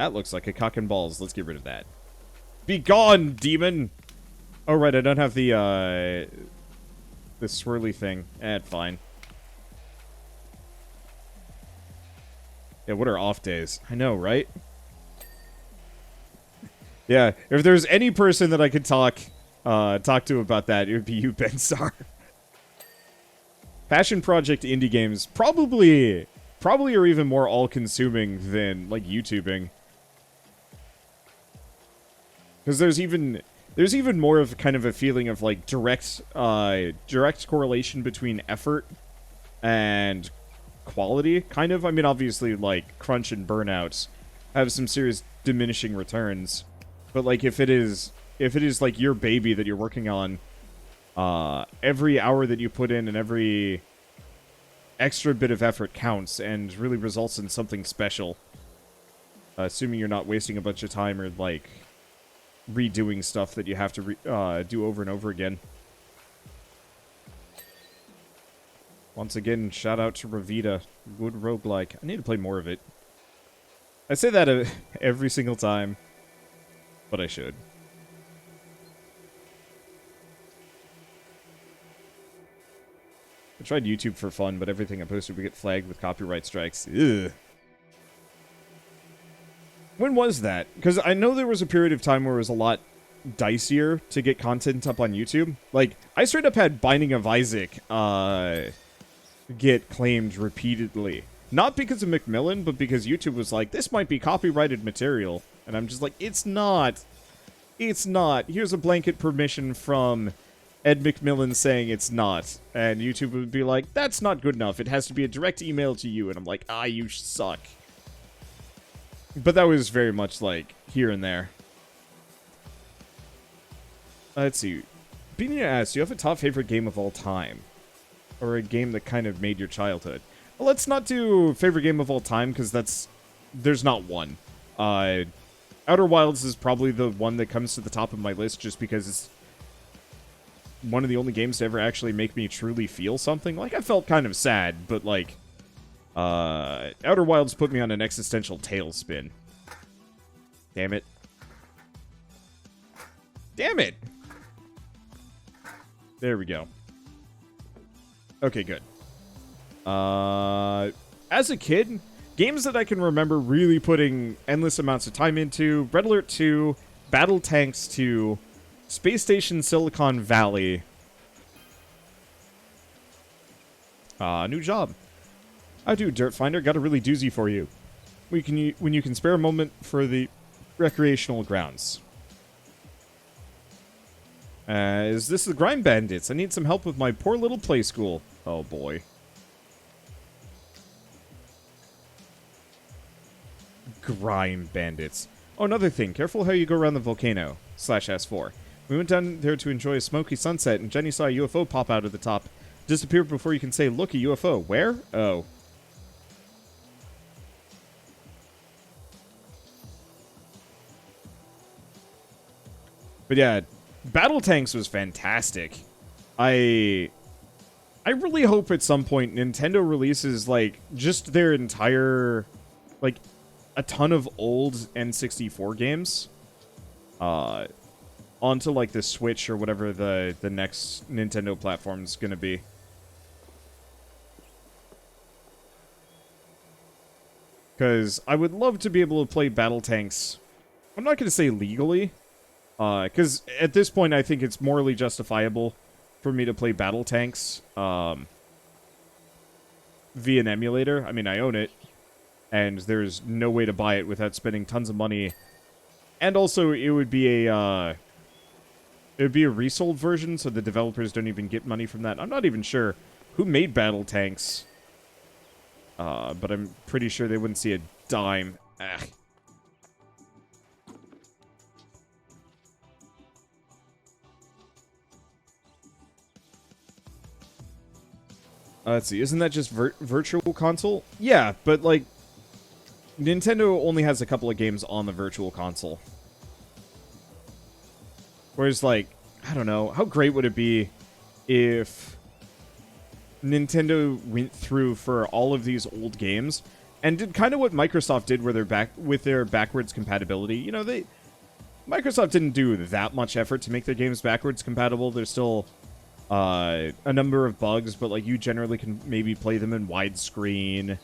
That looks like a cock and balls. Let's get rid of that. Be gone, demon! Oh, right, I don't have the swirly thing. Fine. Yeah, what are off days? I know, right? Yeah, if there's any person that I could talk to about that, it would be you, Bensar. Passion project indie games probably are even more all-consuming than, like, YouTubing. Because there's even more of kind of a feeling of, like, direct correlation between effort and quality, kind of. I mean, obviously, like, crunch and burnouts have some serious diminishing returns. But, like, if it is, like, your baby that you're working on, every hour that you put in and every extra bit of effort counts and really results in something special. Assuming you're not wasting a bunch of time or, like, redoing stuff that you have to do over and over again. Once again, shout out to Ravita. Good roguelike. I need to play more of it. I say that every single time, but I should. I tried YouTube for fun, but everything I posted would get flagged with copyright strikes. Ugh. When was that? Because I know there was a period of time where it was a lot dicier to get content up on YouTube. Like, I straight up had Binding of Isaac get claimed repeatedly. Not because of Macmillan, but because YouTube was like, this might be copyrighted material. And I'm just like, it's not. It's not. Here's a blanket permission from Ed McMillan saying it's not. And YouTube would be like, that's not good enough. It has to be a direct email to you. And I'm like, you suck. But that was very much like here and there. Let's see. Beating your ass, do you have a top favorite game of all time? Or a game that kind of made your childhood? Well, let's not do favorite game of all time, because there's not one. Outer Wilds is probably the one that comes to the top of my list, just because it's one of the only games to ever actually make me truly feel something. Like, I felt kind of sad, but, like, Outer Wilds put me on an existential tailspin. Damn it. Damn it! There we go. Okay, good. As a kid, games that I can remember really putting endless amounts of time into: Red Alert 2, Battle Tanks 2, Space Station Silicon Valley. New job. I do, Dirt Finder. Got a really doozy for you. When you can spare a moment for the recreational grounds. Is this the Grime Bandits? I need some help with my poor little play school. Oh, boy. Grime Bandits. Oh, another thing. Careful how you go around the volcano. /S4. We went down there to enjoy a smoky sunset, and Jenny saw a UFO pop out of the top. Disappear before you can say, look, a UFO. Where? Oh. But yeah, Battle Tanks was fantastic. I really hope at some point Nintendo releases, like, just their entire, like, a ton of old N64 games onto, like, the Switch or whatever the next Nintendo platform's gonna be. Because I would love to be able to play Battle Tanks. I'm not gonna say legally. Because at this point, I think it's morally justifiable for me to play Battle Tanks via an emulator. I mean, I own it, and there's no way to buy it without spending tons of money. And also, it would be a resold version, so the developers don't even get money from that. I'm not even sure who made Battle Tanks, but I'm pretty sure they wouldn't see a dime. Ugh. Let's see, isn't that just Virtual Console? Yeah, but, like, Nintendo only has a couple of games on the Virtual Console. Whereas, like, I don't know, how great would it be if Nintendo went through for all of these old games and did kind of what Microsoft did with their backwards compatibility. You know, Microsoft didn't do that much effort to make their games backwards compatible. There's still a number of bugs, but like you generally can maybe play them in widescreen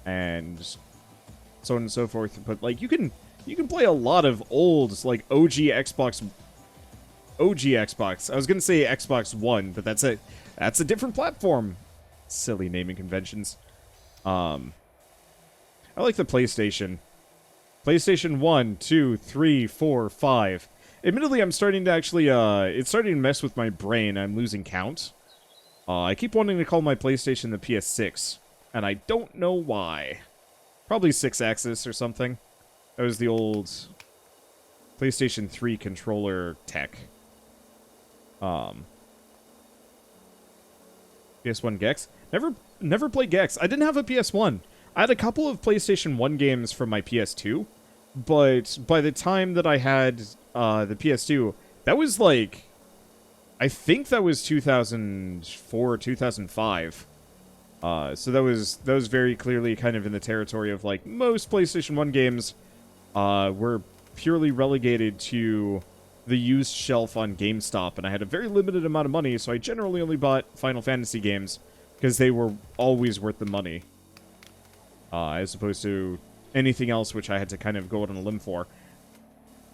and so on and so forth. But like you can play a lot of old like OG Xbox. I was gonna say Xbox One, but that's a different platform. Silly naming conventions. I like the PlayStation. PlayStation 1, 2, 3, 4, 5. Admittedly, I'm starting to actually, it's starting to mess with my brain. I'm losing count. I keep wanting to call my PlayStation the PS6, and I don't know why. Probably 6-axis or something. That was the old PlayStation 3 controller tech. PS1 Gex? Never played Gex. I didn't have a PS1. I had a couple of PlayStation 1 games from my PS2, but by the time that I had the PS2, that was like, I think that was 2004 or 2005. So that was very clearly kind of in the territory of like most PlayStation 1 games were purely relegated to the used shelf on GameStop, and I had a very limited amount of money, so I generally only bought Final Fantasy games because they were always worth the money. As opposed to anything else which I had to kind of go out on a limb for.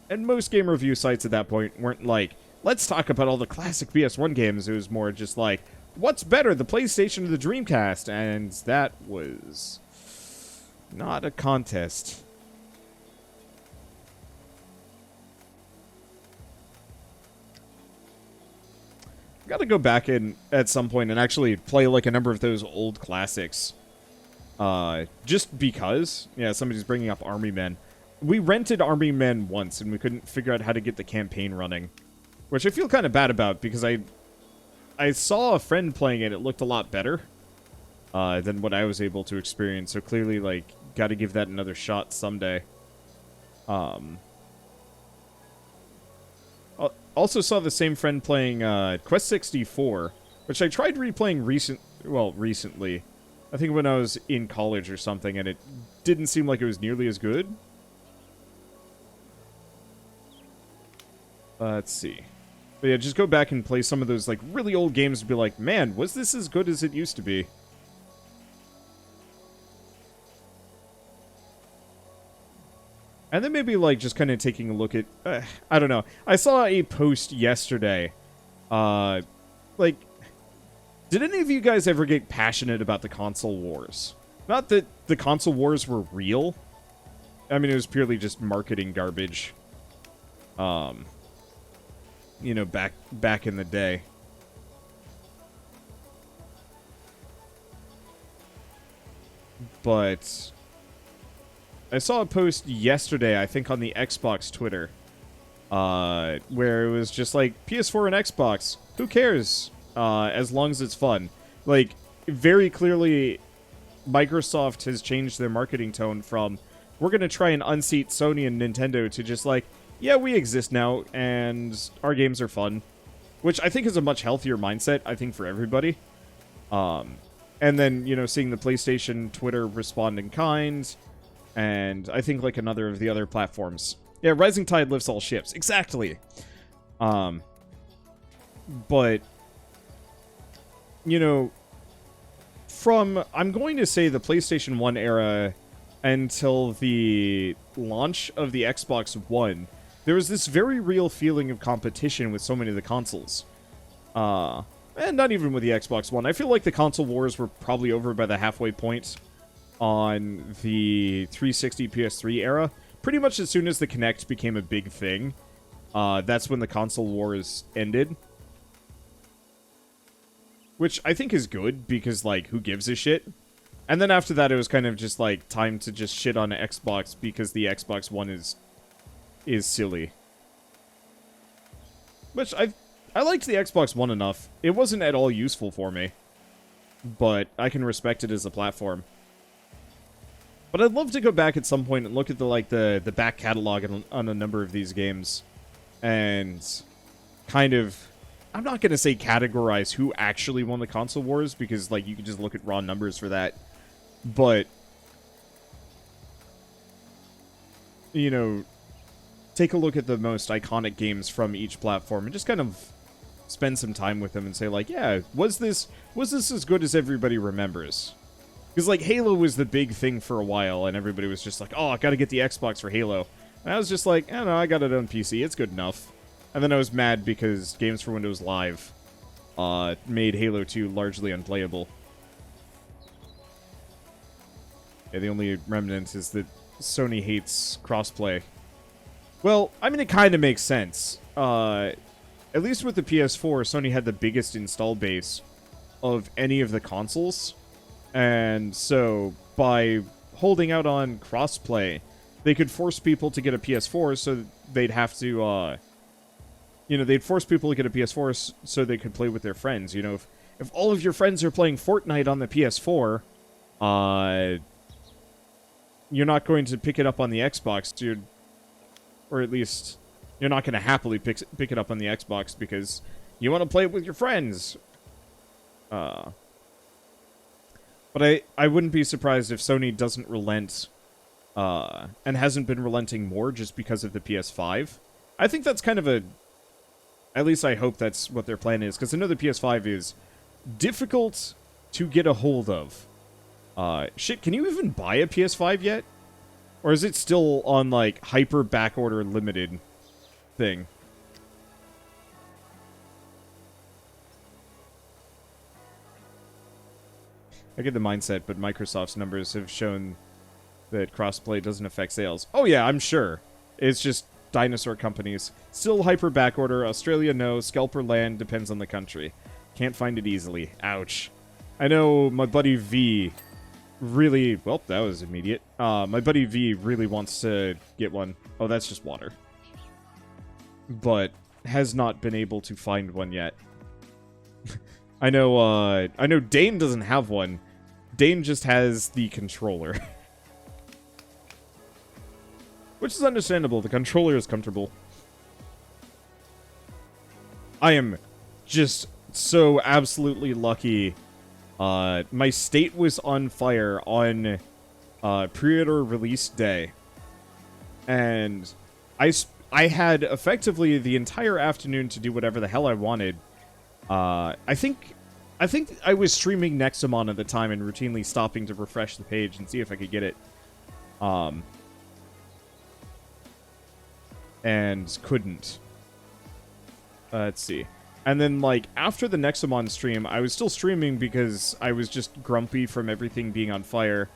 And most game review sites at that point weren't like, let's talk about all the classic PS1 games. It was more just like, what's better, the PlayStation or the Dreamcast? And that was not a contest. Gotta go back in at some point and actually play like a number of those old classics. Just because, yeah, somebody's bringing up Army Men. We rented Army Men once, and we couldn't figure out how to get the campaign running. Which I feel kind of bad about, because I saw a friend playing it, it looked a lot better than what I was able to experience, so clearly, like, gotta give that another shot someday. Also saw the same friend playing Quest 64, which I tried replaying recently. I think when I was in college or something, and it didn't seem like it was nearly as good. Let's see. But yeah, just go back and play some of those like really old games and be like, man, was this as good as it used to be? And then maybe like just kind of taking a look at, I don't know. I saw a post yesterday, like, did any of you guys ever get passionate about the console wars? Not that the console wars were real. I mean, it was purely just marketing garbage. You know, back in the day. But I saw a post yesterday, I think on the Xbox Twitter, where it was just like, PS4 and Xbox, who cares? As long as it's fun. Like, very clearly, Microsoft has changed their marketing tone from, we're going to try and unseat Sony and Nintendo, to just like, yeah, we exist now, and our games are fun. Which I think is a much healthier mindset, I think, for everybody. And then, you know, seeing the PlayStation Twitter respond in kind, and I think, like, another of the other platforms. Yeah, rising tide lifts all ships. Exactly. But you know, from, I'm going to say, the PlayStation 1 era until the launch of the Xbox One, there was this very real feeling of competition with so many of the consoles. And not even with the Xbox One. I feel like the console wars were probably over by the halfway point on the 360 PS3 era. Pretty much as soon as the Kinect became a big thing, that's when the console wars ended. Which I think is good, because, like, who gives a shit? And then after that, it was kind of just, like, time to just shit on Xbox, because the Xbox One is silly. Which, I liked the Xbox One enough. It wasn't at all useful for me. But I can respect it as a platform. But I'd love to go back at some point and look at the back catalog on a number of these games. And kind of, I'm not going to say categorize who actually won the console wars, because, like, you can just look at raw numbers for that. But you know, take a look at the most iconic games from each platform and just kind of spend some time with them and say, like, yeah, was this as good as everybody remembers? Because, like, Halo was the big thing for a while, and everybody was just like, oh, I gotta get the Xbox for Halo. And I was just like, I don't know, I got it on PC, it's good enough. And then I was mad because Games for Windows Live made Halo 2 largely unplayable. Yeah, the only remnant is that Sony hates crossplay. Well, I mean, it kind of makes sense. At least with the PS4, Sony had the biggest install base of any of the consoles. And so, by holding out on crossplay, they could force people to get a PS4 so they'd have to, they'd force people to get a PS4 so they could play with their friends. You know, if all of your friends are playing Fortnite on the PS4, you're not going to pick it up on the Xbox, dude. Or at least, you're not going to happily pick it up on the Xbox because you want to play it with your friends. But I wouldn't be surprised if Sony doesn't relent, and hasn't been relenting more just because of the PS5. I think that's kind of at least I hope that's what their plan is, because I know the PS5 is difficult to get a hold of. Shit, can you even buy a PS5 yet? Or is it still on, like, hyper backorder limited thing? I get the mindset, but Microsoft's numbers have shown that crossplay doesn't affect sales. Oh yeah, I'm sure. It's just dinosaur companies. Still hyper backorder. Australia, no. Scalper land depends on the country. Can't find it easily. Ouch. I know my buddy V really... Well, that was immediate. My buddy V really wants to get one. Oh, that's just water. But has not been able to find one yet. I know Dane doesn't have one. Dane just has the controller. Which is understandable. The controller is comfortable. I am just so absolutely lucky. My state was on fire on pre-order release day. And I had effectively the entire afternoon to do whatever the hell I wanted. I think I was streaming Nexamon at the time and routinely stopping to refresh the page and see if I could get it. And couldn't. Let's see. And then, like, after the Nexamon stream, I was still streaming because I was just grumpy from everything being on fire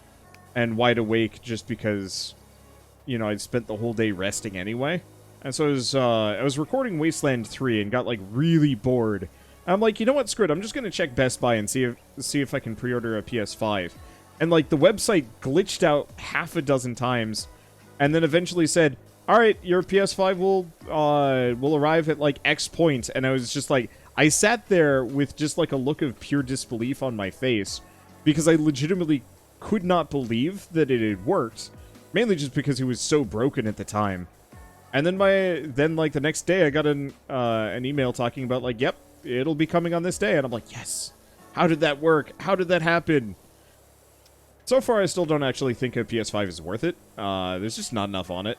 and wide awake just because, you know, I'd spent the whole day resting anyway. And so I was recording Wasteland 3 and got, like, really bored. I'm like, you know what, screw it, I'm just gonna check Best Buy and see if I can pre-order a PS5. And, like, the website glitched out half a dozen times, and then eventually said, alright, your PS5 will arrive at, like, X point, and I was just like, I sat there with just, like, a look of pure disbelief on my face, because I legitimately could not believe that it had worked, mainly just because it was so broken at the time. And then, like, the next day I got an email talking about, like, yep, it'll be coming on this day. And I'm like, yes. How did that work? How did that happen? So far, I still don't actually think a PS5 is worth it. There's just not enough on it.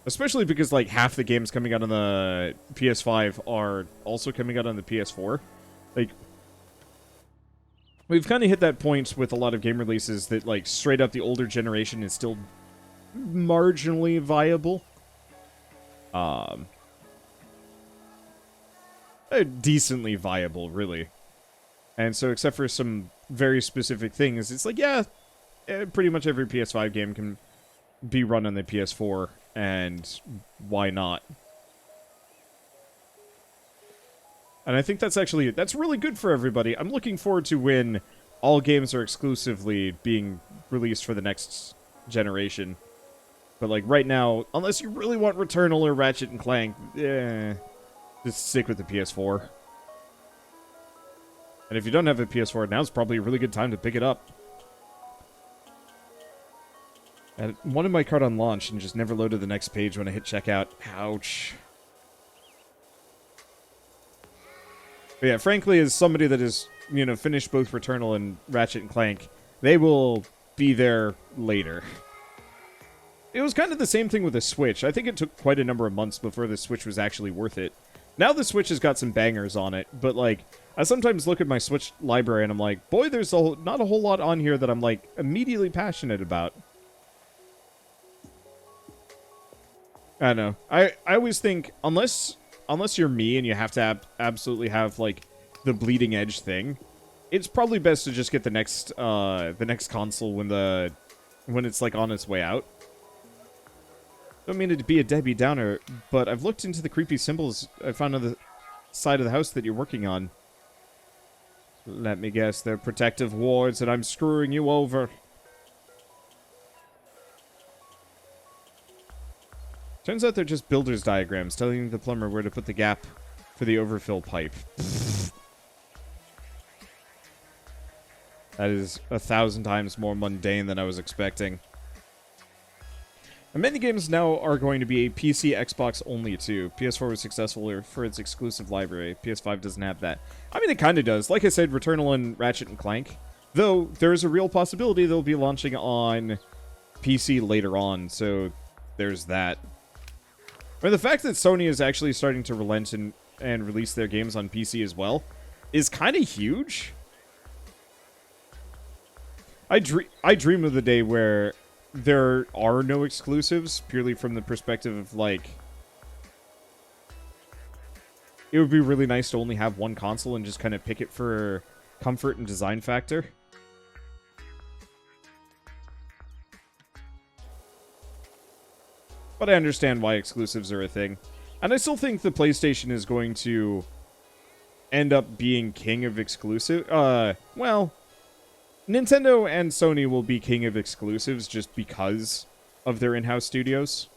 Especially because, like, half the games coming out on the PS5 are also coming out on the PS4. Like, we've kind of hit that point with a lot of game releases that, like, straight up the older generation is still marginally viable. Decently viable, really. And so, except for some very specific things, it's like, yeah, pretty much every PS5 game can be run on the PS4, and why not? And I think that's really good for everybody. I'm looking forward to when all games are exclusively being released for the next generation. But, like, right now, unless you really want Returnal or Ratchet and Clank, just stick with the PS4. And if you don't have a PS4, now's probably a really good time to pick it up. I wanted my card on launch and just never loaded the next page when I hit checkout. Ouch. But yeah, frankly, as somebody that has, you know, finished both Returnal and Ratchet and Clank, they will be there later. it was kind of the same thing with the Switch. I think it took quite a number of months before the Switch was actually worth it. Now the Switch has got some bangers on it, but, like, I sometimes look at my Switch library and I'm like, boy, there's not a whole lot on here that I'm, like, immediately passionate about. I don't know. I always think, unless you're me and you have to absolutely have, like, the bleeding edge thing, it's probably best to just get the next console when it's, like, on its way out. Don't mean it to be a Debbie Downer, but I've looked into the creepy symbols I found on the side of the house that you're working on. Let me guess, they're protective wards and I'm screwing you over. Turns out they're just builder's diagrams telling the plumber where to put the gap for the overfill pipe. That is 1,000 times more mundane than I was expecting. And many games now are going to be a PC, Xbox only too. PS4 was successful for its exclusive library. PS5 doesn't have that. I mean, it kind of does. Like I said, Returnal and Ratchet and Clank. Though, there is a real possibility they'll be launching on PC later on, so there's that. But the fact that Sony is actually starting to relent and release their games on PC as well is kind of huge. I dream of the day where there are no exclusives, purely from the perspective of, like, it would be really nice to only have one console and just kind of pick it for comfort and design factor. But I understand why exclusives are a thing. And I still think the PlayStation is going to end up being king of exclusive. Well, Nintendo and Sony will be king of exclusives just because of their in-house studios.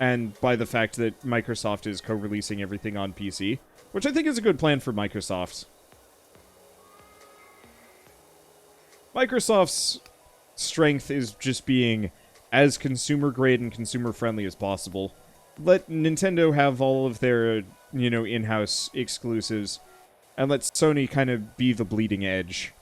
And by the fact that Microsoft is co-releasing everything on PC. Which I think is a good plan for Microsoft. Microsoft's strength is just being as consumer-grade and consumer-friendly as possible. Let Nintendo have all of their, you know, in-house exclusives. And let Sony kind of be the bleeding edge.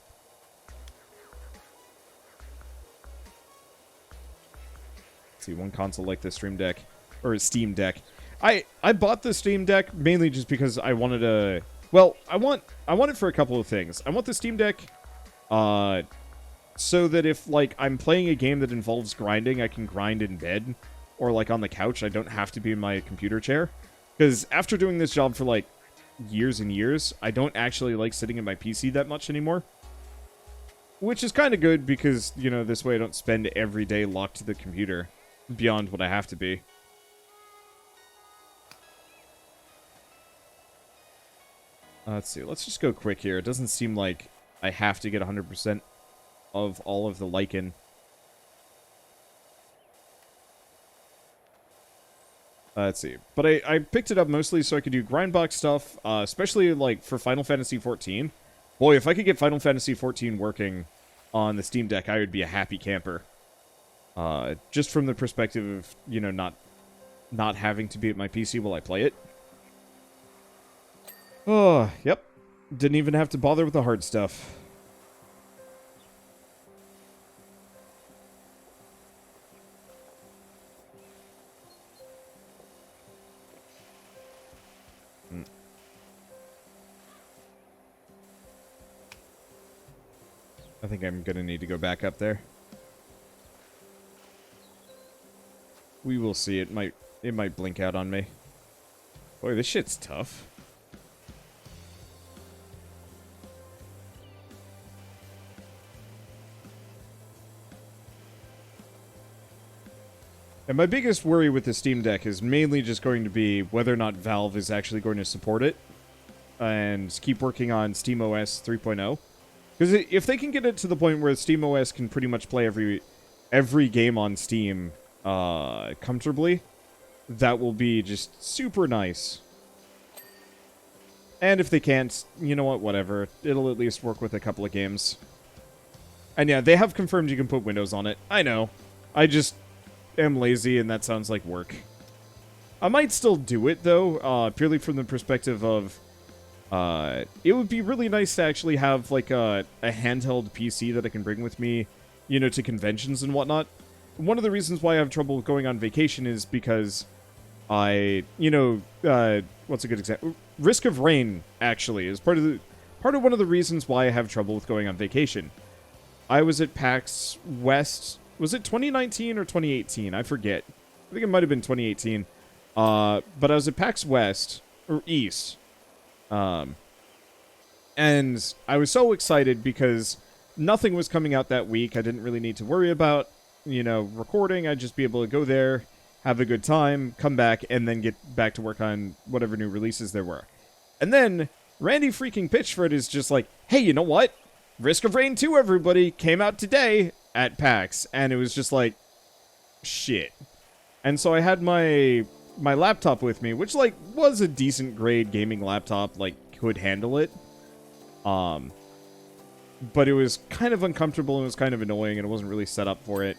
See, one console like the Stream Deck, or Steam Deck. I bought the Steam Deck mainly just because I wanted a, well, I want it for a couple of things. I want the Steam Deck, so that if, like, I'm playing a game that involves grinding, I can grind in bed, or, like, on the couch. I don't have to be in my computer chair. Because after doing this job for, like, years and years, I don't actually like sitting in my PC that much anymore. Which is kind of good because, you know, this way I don't spend every day locked to the computer beyond what I have to be. Let's see. Let's just go quick here. It doesn't seem like I have to get 100% of all of the lichen. Let's see. But I picked it up mostly so I could do grindbox stuff, especially, like, for Final Fantasy XIV. Boy, if I could get Final Fantasy XIV working on the Steam Deck, I would be a happy camper. Just from the perspective of, you know, not having to be at my PC while I play it. Oh, yep. Didn't even have to bother with the hard stuff. I think I'm gonna need to go back up there. We will see. It might blink out on me. Boy, this shit's tough. And my biggest worry with the Steam Deck is mainly just going to be whether or not Valve is actually going to support it and keep working on SteamOS 3.0. Because if they can get it to the point where SteamOS can pretty much play every game on Steam comfortably, that will be just super nice. And if they can't, you know what, whatever. It'll at least work with a couple of games. And yeah, they have confirmed you can put Windows on it. I know. I just am lazy and that sounds like work. I might still do it, though, purely from the perspective of it would be really nice to actually have, like, a handheld PC that I can bring with me, you know, to conventions and whatnot. one of the reasons why I have trouble going on vacation is because I, what's a good example? Risk of rain, actually, is part of one of the reasons why I have trouble with going on vacation. I was at PAX West, was it 2019 or 2018? I forget. I think it might have been 2018. But I was at PAX West, or East. And I was so excited because nothing was coming out that week. I didn't really need to worry about, recording. I'd just be able to go there, have a good time, come back, and then get back to work on whatever new releases there were. And then Randy freaking Pitchford is just like, hey, you know what? Risk of Rain 2, everybody, came out today at PAX. And it was just like, shit. And so I had my laptop with me, which, was a decent grade gaming laptop, could handle it. But it was kind of uncomfortable and it was kind of annoying and it wasn't really set up for it.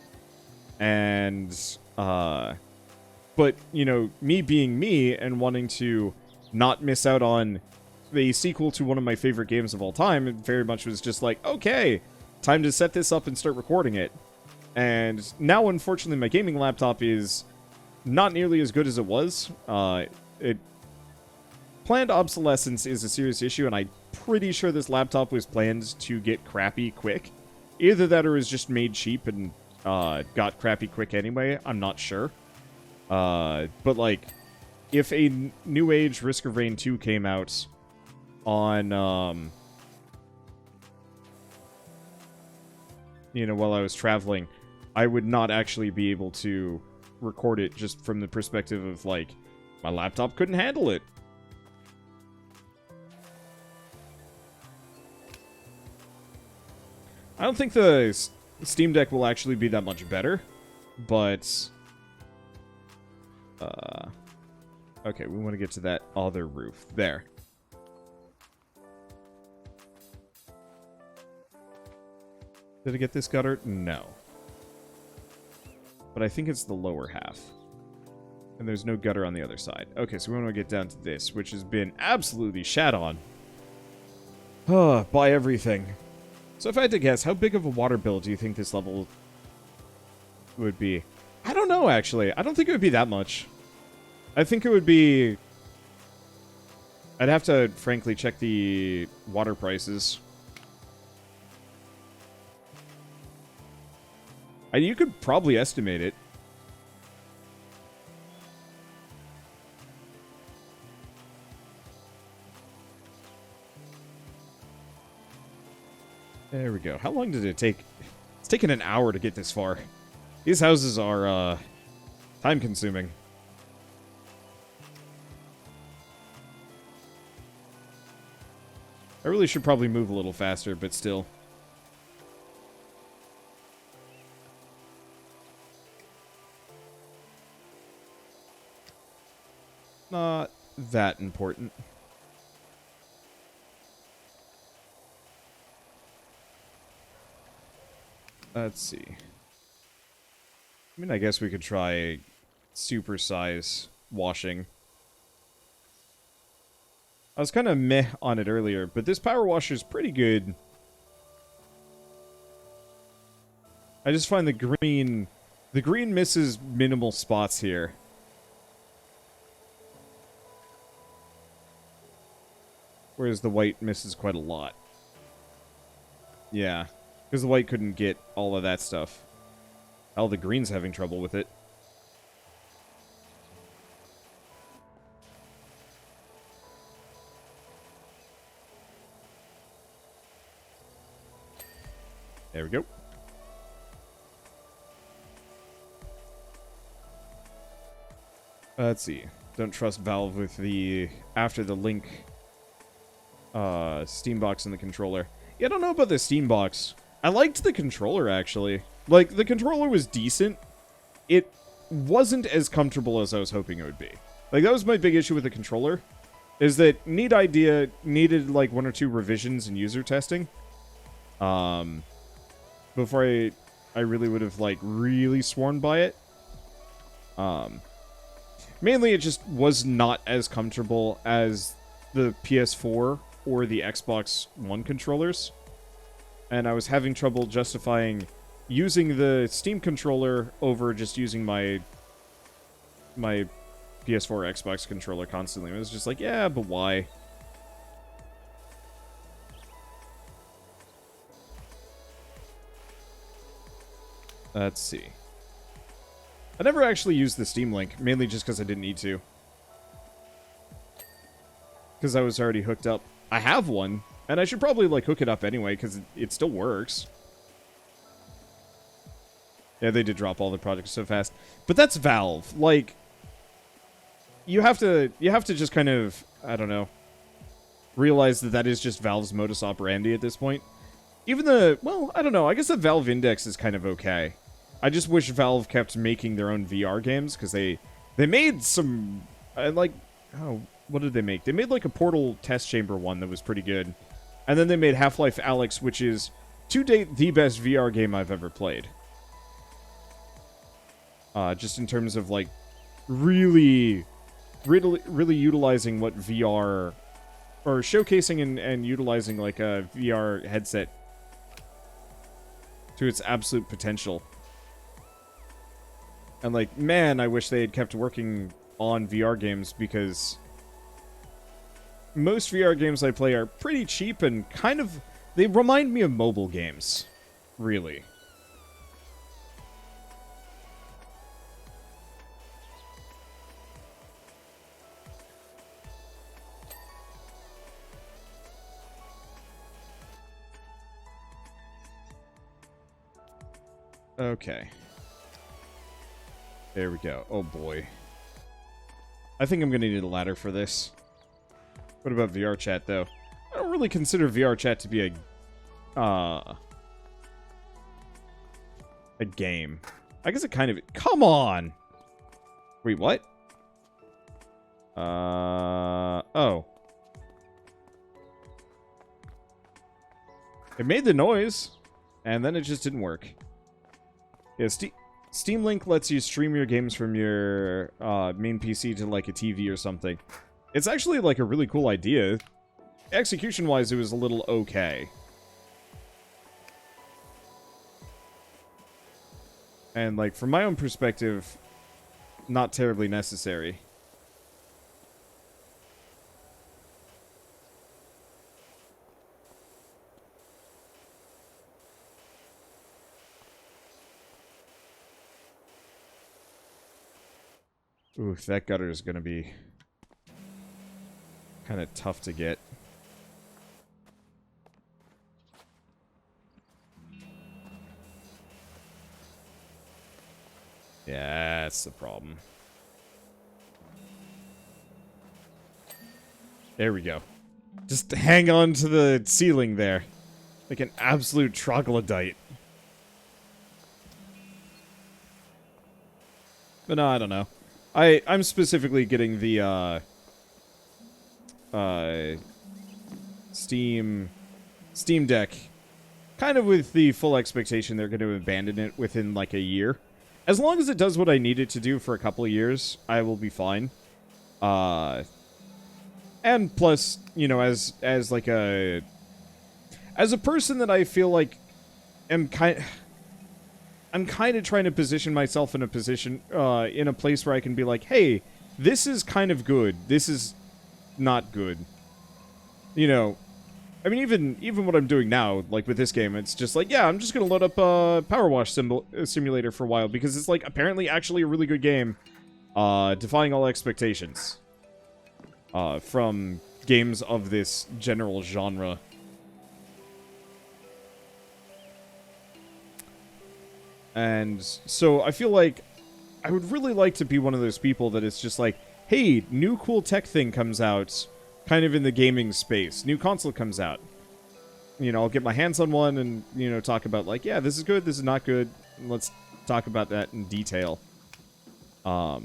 And, but, me being me and wanting to not miss out on the sequel to one of my favorite games of all time, it very much was just like, okay, time to set this up and start recording it. And now, unfortunately, my gaming laptop is not nearly as good as it was. Planned obsolescence is a serious issue, and I'm pretty sure this laptop was planned to get crappy quick. Either that or it was just made cheap and got crappy quick anyway. I'm not sure. But, if a New Age Risk of Rain 2 came out on, while I was traveling, I would not actually be able to record it just from the perspective of, my laptop couldn't handle it. I don't think the Steam Deck will actually be that much better, but okay, we want to get to that other roof. There. Did I get this gutter? No. But I think it's the lower half. And there's no gutter on the other side. Okay, so we want to get down to this, which has been absolutely shat on. By everything. So if I had to guess, how big of a water bill do you think this level would be? I don't know, actually. I don't think it would be that much. I think it would be... I'd have to, frankly, check the water prices. You could probably estimate it. There we go. How long did it take? It's taken an hour to get this far. These houses are, time-consuming. I really should probably move a little faster, but still. Not that important. Let's see. I mean, I guess we could try supersize washing. I was kind of meh on it earlier, but this power washer is pretty good. I just find the green misses minimal spots here. Whereas the white misses quite a lot. Yeah, because the white couldn't get all of that stuff. Hell, the green's having trouble with it. There we go. Let's see. Don't trust Valve with the after the link Steam box and the controller. Yeah, I don't know about the Steam box. I liked the controller, actually. The controller was decent. It wasn't as comfortable as I was hoping it would be. That was my big issue with the controller. Is that neat idea, needed, 1 or 2 revisions and user testing. Before I really would have, really sworn by it. Mainly, it just was not as comfortable as the PS4 or the Xbox One controllers. And I was having trouble justifying using the Steam controller over just using my PS4 Xbox controller constantly. It was just like, yeah, but why? Let's see. I never actually used the Steam Link, mainly just because I didn't need to. Because I was already hooked up. I have one, and I should probably, like, hook it up anyway, because it still works. Yeah, they did drop all the projects so fast. But that's Valve. Like, you have to just kind of, I don't know, realize that that is just Valve's modus operandi at this point. Even the, well, I don't know, I guess the Valve Index is kind of okay. I just wish Valve kept making their own VR games, because they made some, like, oh, what did they make? They made, like, a Portal test chamber one that was pretty good. And then they made Half-Life Alyx, which is, to date, the best VR game I've ever played. Just in terms of, like, really utilizing what VR, or showcasing and utilizing, like, a VR headset to its absolute potential. And, like, man, I wish they had kept working on VR games, because most VR games I play are pretty cheap and kind of, they remind me of mobile games, really. Okay. There we go. Oh boy. I think I'm gonna need a ladder for this. What about VR chat, though? I don't really consider VR chat to be a game. I guess it kind of... Come on! Wait, what? Oh. It made the noise, and then it just didn't work. Yeah, Steam Link lets you stream your games from your main PC to, like, a TV or something. It's actually, like, a really cool idea. Execution-wise, it was a little okay. And, like, from my own perspective, not terribly necessary. Ooh, that gutter is gonna be kind of tough to get. Yeah, that's the problem. There we go. Just hang on to the ceiling there. Like an absolute troglodyte. But no, I don't know. I'm specifically getting the, Steam Deck, kind of with the full expectation they're going to abandon it within, like, a year. As long as it does what I need it to do for a couple of years, I will be fine. And plus, you know, as like a... As a person that I feel like I'm kind of trying to position myself in a position, in a place where I can be like, hey, this is kind of good. This is not good. You know, I mean, even what I'm doing now, like with this game, it's just like, yeah, I'm just gonna load up PowerWash Simulator for a while, because it's, like, apparently actually a really good game, defying all expectations, from games of this general genre. And so I feel like I would really like to be one of those people that it's just like, hey, new cool tech thing comes out, kind of in the gaming space. New console comes out. You know, I'll get my hands on one and, you know, talk about, like, yeah, this is good, this is not good. Let's talk about that in detail. Not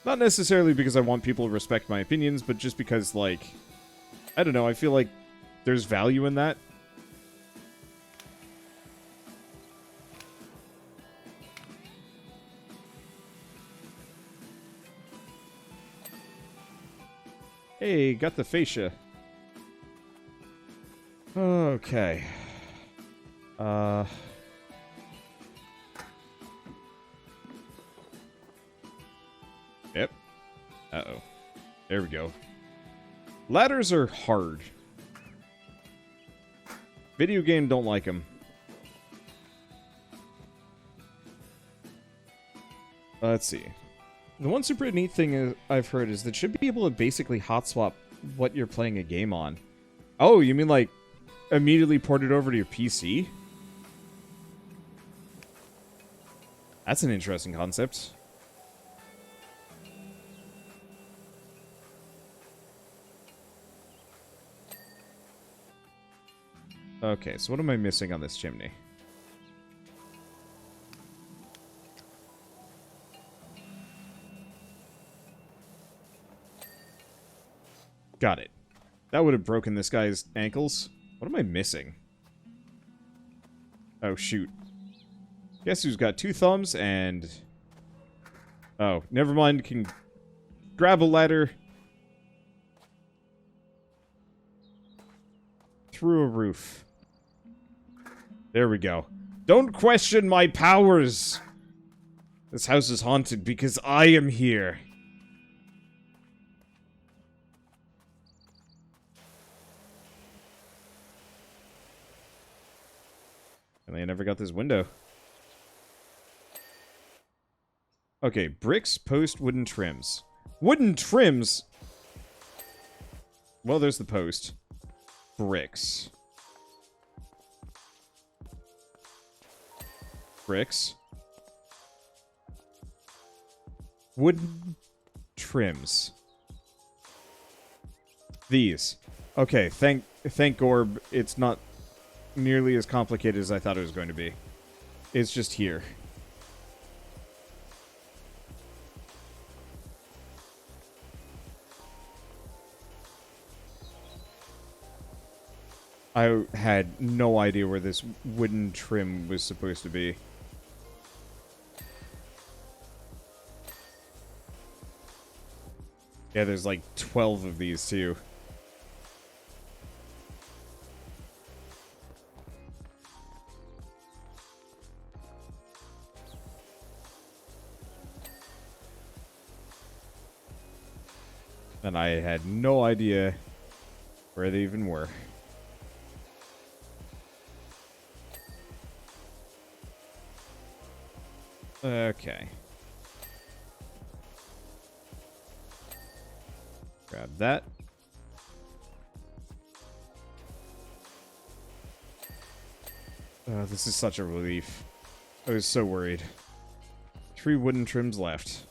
necessarily because I want people to respect my opinions, but just because, like, I don't know, I feel like there's value in that. Hey, got the fascia. Okay. Uh... Yep. Uh-oh. There we go. Ladders are hard. Video game don't like them. Let's see. The one super neat thing I've heard is that should be able to basically hot swap what you're playing a game on. Oh, you mean like immediately port it over to your PC? That's an interesting concept. Okay, so what am I missing on this chimney? Got it. That would have broken this guy's ankles. What am I missing? Oh, shoot. Guess who's got 2 thumbs and... Oh, never mind. Can grab a ladder through a roof. There we go. Don't question my powers! This house is haunted because I am here. And I never got this window. Okay, bricks, post, wooden trims. Wooden trims? Well, there's the post. Bricks. Bricks. Wooden trims. These. Okay, thank Gorb, it's not nearly as complicated as I thought it was going to be. It's just here. I had no idea where this wooden trim was supposed to be. Yeah, there's like 12 of these too. And I had no idea where they even were. Okay. Grab that. This is such a relief. I was so worried. 3 wooden trims left.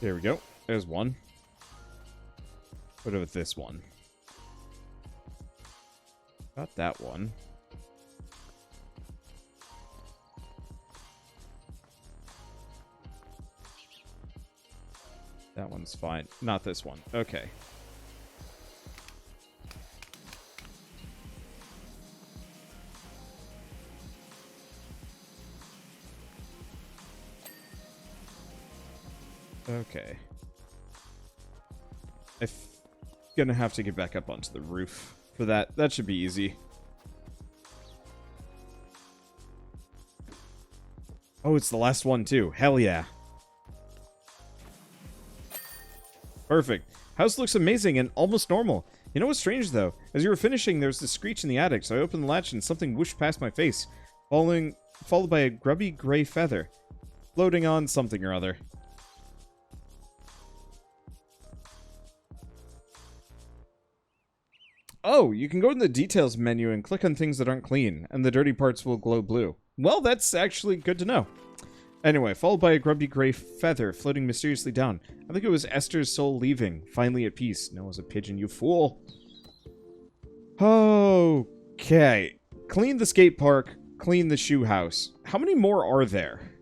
There we go. There's one. What about this one? Got that one. That one's fine. Not this one. Okay. Okay. I'm gonna have to get back up onto the roof for that. That should be easy. Oh, it's the last one too. Hell yeah. Perfect. House looks amazing and almost normal. You know what's strange though? As you were finishing, there was this screech in the attic, so I opened the latch and something whooshed past my face, followed by a grubby gray feather, floating on something or other. Oh, you can go in the details menu and click on things that aren't clean, and the dirty parts will glow blue. Well, that's actually good to know. Anyway, followed by a grubby gray feather floating mysteriously down. I think it was Esther's soul leaving, finally at peace. No, it was a pigeon, you fool. Okay. Clean the skate park, clean the shoe house. How many more are there?